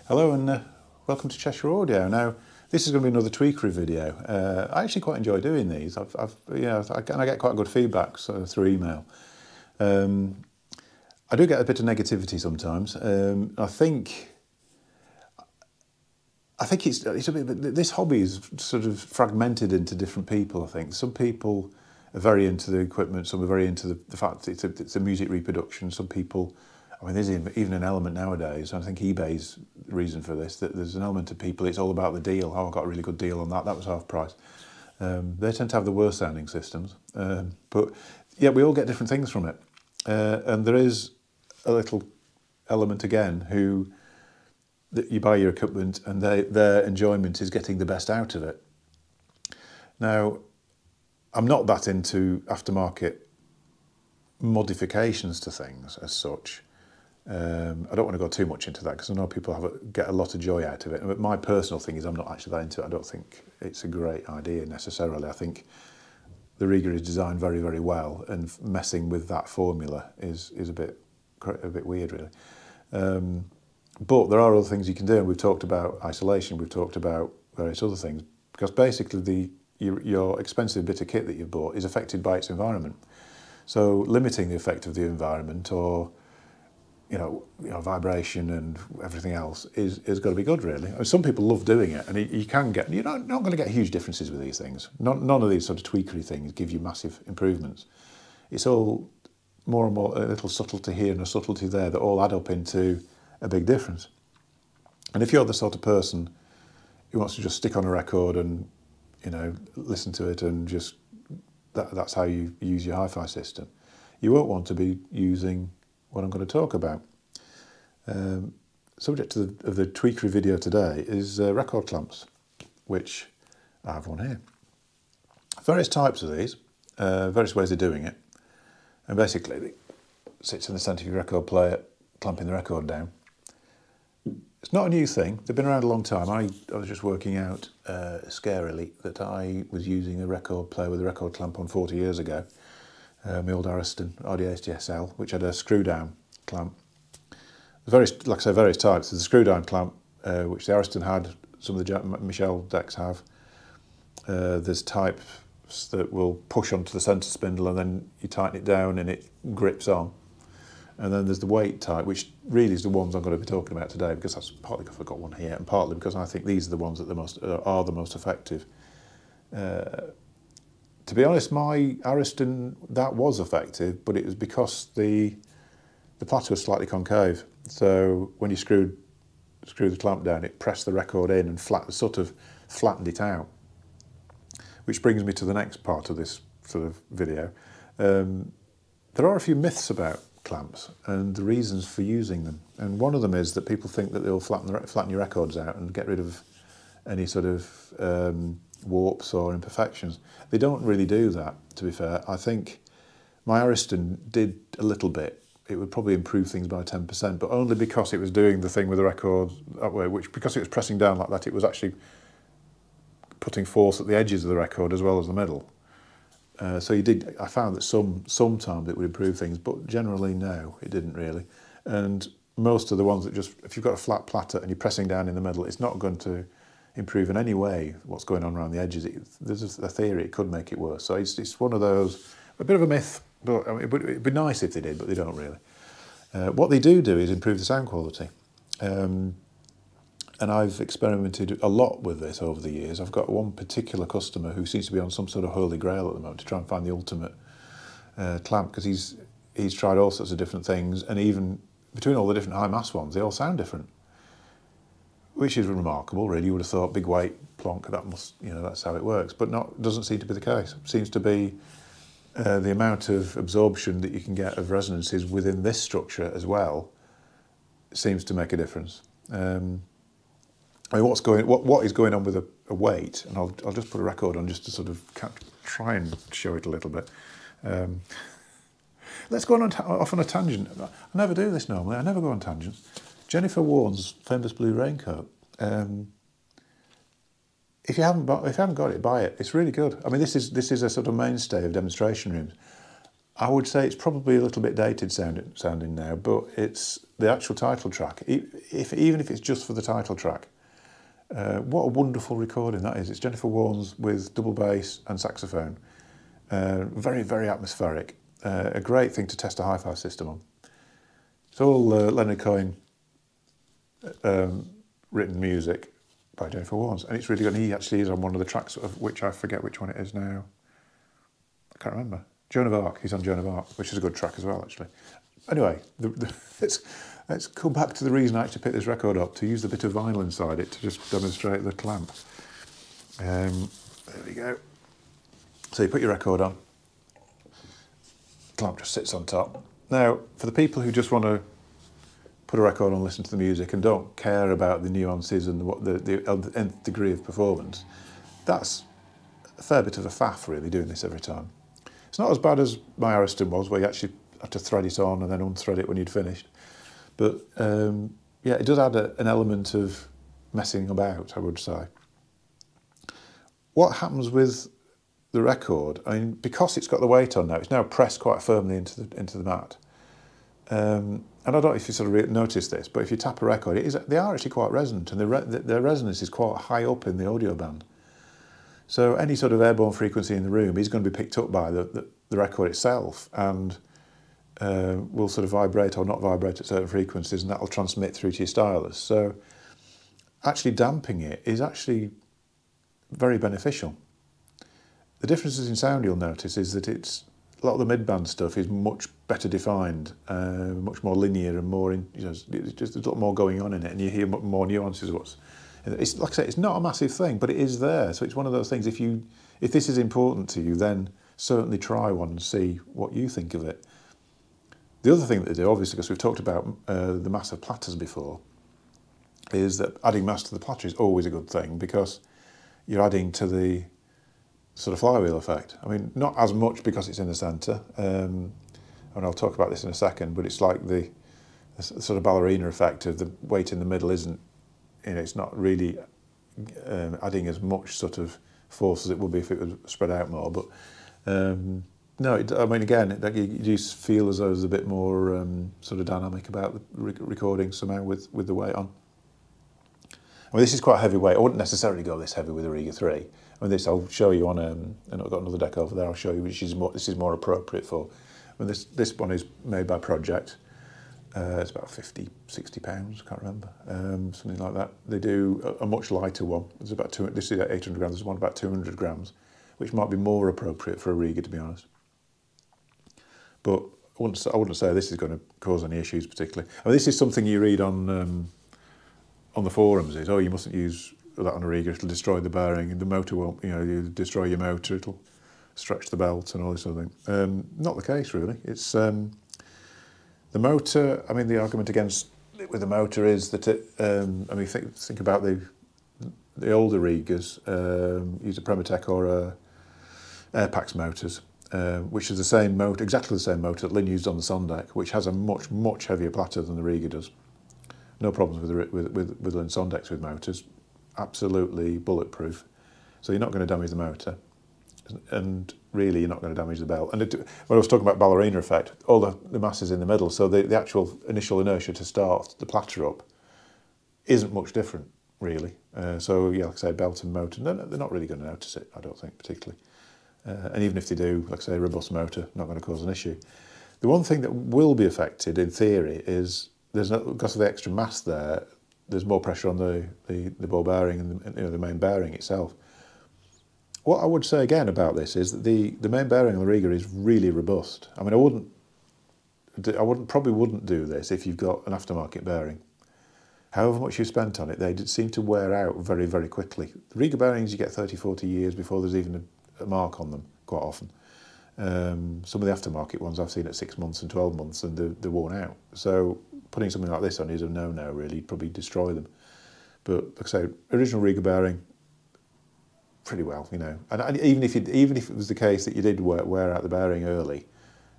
Hello and welcome to Cheshire Audio. Now, this is going to be another Tweekery video. I actually quite enjoy doing these. I get quite good feedback through email. I do get a bit of negativity sometimes. I think it's a bit. This hobby is sort of fragmented into different people. I think some people are very into the equipment. Some are very into the fact that it's a music reproduction. Some people. I mean, there's even an element nowadays, I think eBay's the reason for this, that there's an element of people, it's all about the deal. Oh, I got a really good deal on that, that was half price. They tend to have the worst sounding systems. But yeah, we all get different things from it. And there is a little element again that you buy your equipment and their enjoyment is getting the best out of it. Now, I'm not that into aftermarket modifications to things as such. I don't want to go too much into that because I know people get a lot of joy out of it. But my personal thing is I'm not actually that into it. I don't think it's a great idea necessarily. I think the Rega is designed very, very well, and messing with that formula is a bit weird, really. But there are other things you can do. And we've talked about isolation. We've talked about various other things because basically your expensive bit of kit that you've bought is affected by its environment. So limiting the effect of the environment, or you know, vibration and everything else is got to be good, really. I mean, some people love doing it, and you're not going to get huge differences with these things. None of these sort of tweakery things give you massive improvements. It's all more and more a little subtlety here and a subtlety there that all add up into a big difference. And if you're the sort of person who wants to just stick on a record and listen to it and just that's how you use your hi-fi system, you won't want to be using what I'm going to talk about. Subject of the Tweekery video today is record clamps, which I have one here. Various types of these, various ways of doing it, and basically it sits in the centre of your record player, clamping the record down. It's not a new thing, they've been around a long time. I was just working out scarily that I was using a record player with a record clamp on 40 years ago. My old Ariston RD80SL, which had a screw-down clamp. There's various types. There's a screw-down clamp, which the Ariston had, some of the Michel decks have. There's types that will push onto the centre spindle and then you tighten it down and it grips on. And then there's the weight type, which really is the ones I'm going to be talking about today, because that's partly because I've got one here and partly because I think these are the ones that are the most effective. To be honest, my Ariston, that was effective, but it was because the platter was slightly concave. So when you screw the clamp down, it pressed the record in and sort of flattened it out. Which brings me to the next part of this sort of video. There are a few myths about clamps and the reasons for using them. And one of them is that people think that they'll flatten your records out and get rid of any sort of warps or imperfections. They don't really do that, to be fair. I think my Ariston did a little bit. It would probably improve things by 10%, but only because it was doing the thing with the record that way, because it was pressing down like that, it was actually putting force at the edges of the record as well as the middle. So I found that sometimes it would improve things, but generally no, it didn't really. And most of the ones that if you've got a flat platter and you're pressing down in the middle, it's not going to improve in any way what's going on around the edges. There's a theory it could make it worse. So it's one of those, a bit of a myth, but I mean, it'd be nice if they did, but they don't really. What they do is improve the sound quality. And I've experimented a lot with this over the years. I've got one particular customer who seems to be on some sort of holy grail at the moment to try and find the ultimate clamp, because he's tried all sorts of different things, and even between all the different high mass ones, they all sound different. Which is remarkable, really. You would have thought big weight, plonk, that's how it works. But doesn't seem to be the case. It seems to be the amount of absorption that you can get of resonances within this structure as well seems to make a difference. I mean, what is going on with a weight, and I'll just put a record on just to sort of try and show it a little bit. Let's go off on a tangent. I never do this normally. I never go on tangents. Jennifer Warren's famous blue raincoat. If you haven't got it, buy it. It's really good. I mean, this is a sort of mainstay of demonstration rooms. I would say it's probably a little bit dated sounding now, but it's the actual title track. Even if it's just for the title track, what a wonderful recording that is. It's Jennifer Warnes with double bass and saxophone. Very, very atmospheric. A great thing to test a hi-fi system on. It's all Leonard Cohen written music by Jennifer Warnes, and it's really good. And he actually is on one of the tracks, of which I forget which one it is now. I can't remember. Joan of Arc. He's on Joan of Arc, which is a good track as well, actually. Anyway, let's come back to the reason I actually picked this record up, to use the bit of vinyl inside it to just demonstrate the clamp. There we go. So you put your record on. The clamp just sits on top. Now, for the people who just want to put a record on, listen to the music, and don't care about the nuances and what the nth degree of performance, that's a fair bit of a faff, really, doing this every time. It's not as bad as my Ariston was, where you actually had to thread it on and then unthread it when you'd finished. But yeah, it does add an element of messing about, I would say. What happens with the record, I mean, because it's got the weight on now, it's now pressed quite firmly into the mat. And I don't know if you sort of noticed this, but if you tap a record, they are actually quite resonant, and their resonance is quite high up in the audio band. So any sort of airborne frequency in the room is going to be picked up by the record itself, and will sort of vibrate or not vibrate at certain frequencies, and that will transmit through to your stylus. So actually damping it is actually very beneficial. The differences in sound you'll notice is that a lot of the mid-band stuff is much better defined, much more linear and more, there's just a lot more going on in it, and you hear more nuances of what's. It's, like I say, it's not a massive thing, but it is there. So it's one of those things, if this is important to you, then certainly try one and see what you think of it. The other thing that they do, obviously, because we've talked about the mass of platters before, is that adding mass to the platter is always a good thing, because you're adding to the sort of flywheel effect. I mean, not as much because it's in the centre, and I'll talk about this in a second, but it's like the sort of ballerina effect of the weight in the middle isn't, it's not really adding as much sort of force as it would be if it was spread out more. But no, I mean, again, you just feel as though there's a bit more sort of dynamic about the recording somehow with the weight on. I mean, this is quite heavyweight. I wouldn't necessarily go this heavy with a Rega 3. I mean, this I'll show you on, and I've got another deck over there. I'll show you which is this is more appropriate for. I mean, this one is made by Project. It's about 50, 60 pounds, I can't remember, something like that. They do a much lighter one. There's about this is 800 grams. There's one about 200 grams, which might be more appropriate for a Rega, to be honest. But I wouldn't say this is going to cause any issues particularly. I mean, this is something you read on the forums. Is you mustn't use that on a Rega. It'll destroy the bearing, and the motor won't. You destroy your motor. It'll stretch the belt and all this sort of thing. Not the case, really. It's the motor. I mean, the argument against it with the motor is that it. I mean, think about the older Regas. Use a Prematech or a Airpax motors, which is the same motor, exactly the same motor that Lynn used on the Sondek, which has a much heavier platter than the Rega does. No problems with Lynn Sondeks with motors. Absolutely bulletproof. So you're not going to damage the motor, and really you're not going to damage the belt. And when I was talking about ballerina effect, all the mass is in the middle, so the actual initial inertia to start the platter up isn't much different, really. So yeah, like I say, belt and motor, they're not really going to notice it, I don't think, particularly. And even if they do, like I say, a robust motor, not going to cause an issue. The one thing that will be affected, in theory, is because of the extra mass there, there's more pressure on the ball bearing and the main bearing itself. What I would say again about this is that the main bearing on the Rega is really robust. I mean, I probably wouldn't do this if you've got an aftermarket bearing. However much you've spent on it, they seem to wear out very, very quickly. The Rega bearings, you get 30, 40 years before there's even a mark on them, quite often. Some of the aftermarket ones I've seen at 6 months and 12 months, and they're worn out. So putting something like this on is a no-no, really. You'd probably destroy them. But like I say, original Rega bearing, pretty well, And even if it was the case that you did wear out the bearing early,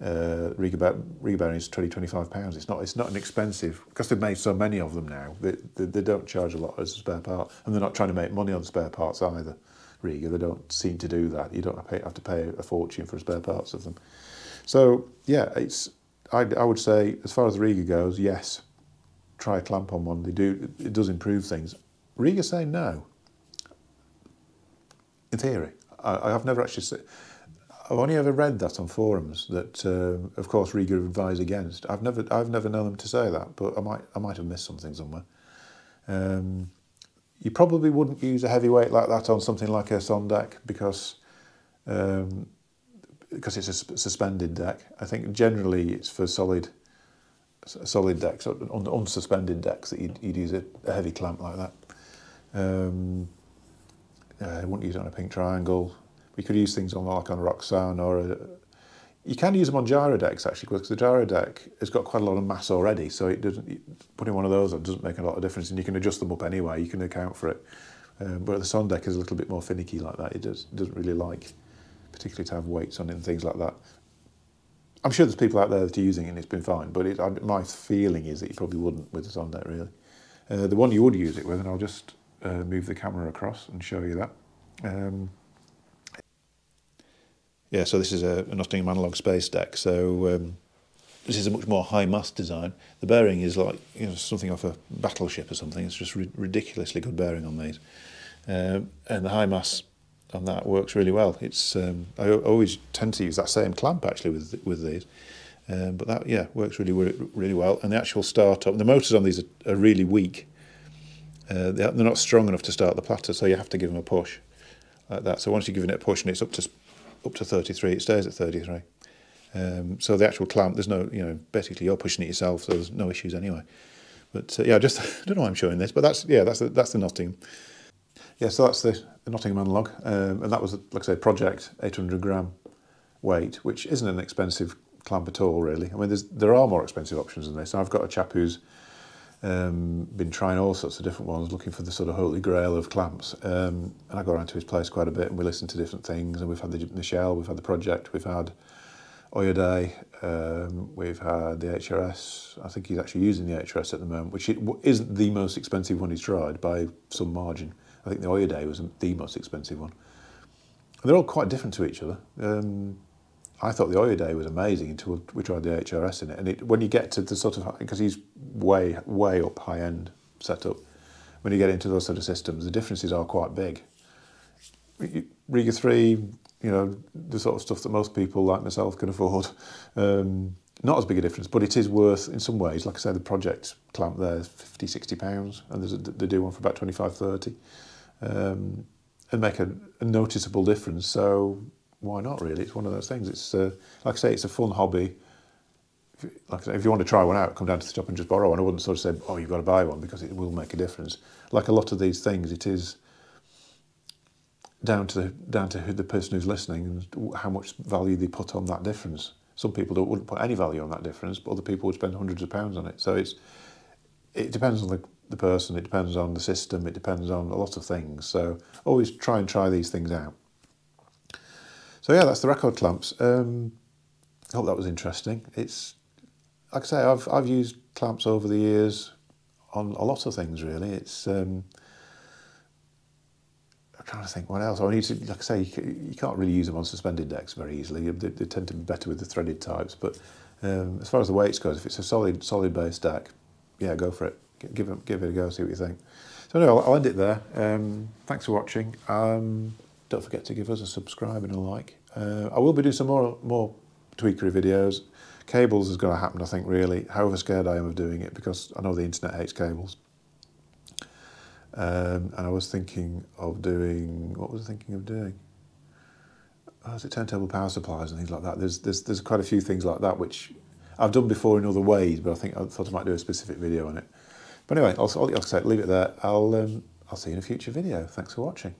Rega bearing is £20–25. It's not an expensive, because they've made so many of them now. They don't charge a lot as a spare part, and they're not trying to make money on the spare parts either. Rega, they don't seem to do that. You don't have to pay a fortune for spare parts of them. So yeah, I would say as far as the Rega goes, yes, try a clamp on one. It does improve things. Rega say no. In theory, I've never actually seen. I've only ever read that on forums that, of course, Rega advise against. I've never known them to say that, but I might have missed something somewhere. You probably wouldn't use a heavyweight like that on something like a Son deck because it's a suspended deck. I think generally it's for solid decks, on unsuspended decks, that you'd use a heavy clamp like that. I wouldn't use it on a pink triangle. We could use things on like on a Roxanne you can use them on gyro decks actually, because the gyro deck has got quite a lot of mass already, so putting one of those on doesn't make a lot of difference, and you can adjust them up anyway, you can account for it. But the Son deck is a little bit more finicky like that. It doesn't really like particularly to have weights on it and things like that. I'm sure there's people out there that are using it and it's been fine, but my feeling is that you probably wouldn't with the Son deck really. The one you would use it with, and I'll just move the camera across and show you that. Yeah, so this is a Nottingham analog space deck. So this is a much more high mass design. The bearing is like something off a battleship or something. It's just ridiculously good bearing on these, and the high mass on that works really well. It's I always tend to use that same clamp actually with these, but that works really well. And the actual startup, the motors on these are really weak. They're not strong enough to start the platter, so you have to give them a push like that. So once you're giving it a push and it's up to 33, it stays at 33. So the actual clamp, there's no, basically you're pushing it yourself, so there's no issues anyway. But I don't know why I'm showing this, but that's the Nottingham. Yeah, so that's the Nottingham analog, and that was, like I say, project 800 gram weight, which isn't an expensive clamp at all, really. I mean, there are more expensive options than this. I've got a chap who's been trying all sorts of different ones, looking for the sort of holy grail of clamps. And I go around to his place quite a bit, and we listen to different things. And we've had the Shell, we've had the Project, we've had Oyode, we've had the HRS. I think he's actually using the HRS at the moment, which isn't the most expensive one he's tried by some margin. I think the Oyode was the most expensive one. And they're all quite different to each other. I thought the Oyode was amazing until we tried the HRS in it. And when you get to the sort of, because he's way up high end setup, when you get into those sort of systems, the differences are quite big. Rega 3, the sort of stuff that most people like myself can afford, not as big a difference, but it is worth in some ways. Like I say, the Project clamp there is £50–60, and they do one for about 25–30, and make a noticeable difference. So why not, really? It's one of those things. It's like I say, it's a fun hobby. Like I say, if you want to try one out, come down to the shop and just borrow one. I wouldn't sort of say, oh, you've got to buy one, because it will make a difference. Like a lot of these things, it is down to who the person who's listening and how much value they put on that difference. Some people wouldn't put any value on that difference, but other people would spend hundreds of pounds on it. So it depends on the person, it depends on the system, it depends on a lot of things. So always try these things out. So yeah, that's the record clamps. I hope that was interesting. It's, like I say, I've used clamps over the years on a lot of things, really. It's I'm trying to think what else. I need to, like I say, you can't really use them on suspended decks very easily. They tend to be better with the threaded types. But as far as the weights goes, if it's a solid base deck, yeah, go for it. Give it a go, see what you think. So anyway, I'll end it there. Thanks for watching. Don't forget to give us a subscribe and a like. I will be doing some more tweakery videos. Cables is going to happen, I think, really. However scared I am of doing it, because I know the internet hates cables. And I was thinking of doing, what was I thinking of doing? Oh, is it turntable power supplies and things like that? There's quite a few things like that which I've done before in other ways, but I thought I might do a specific video on it. But anyway, I'll say, leave it there. I'll see you in a future video. Thanks for watching.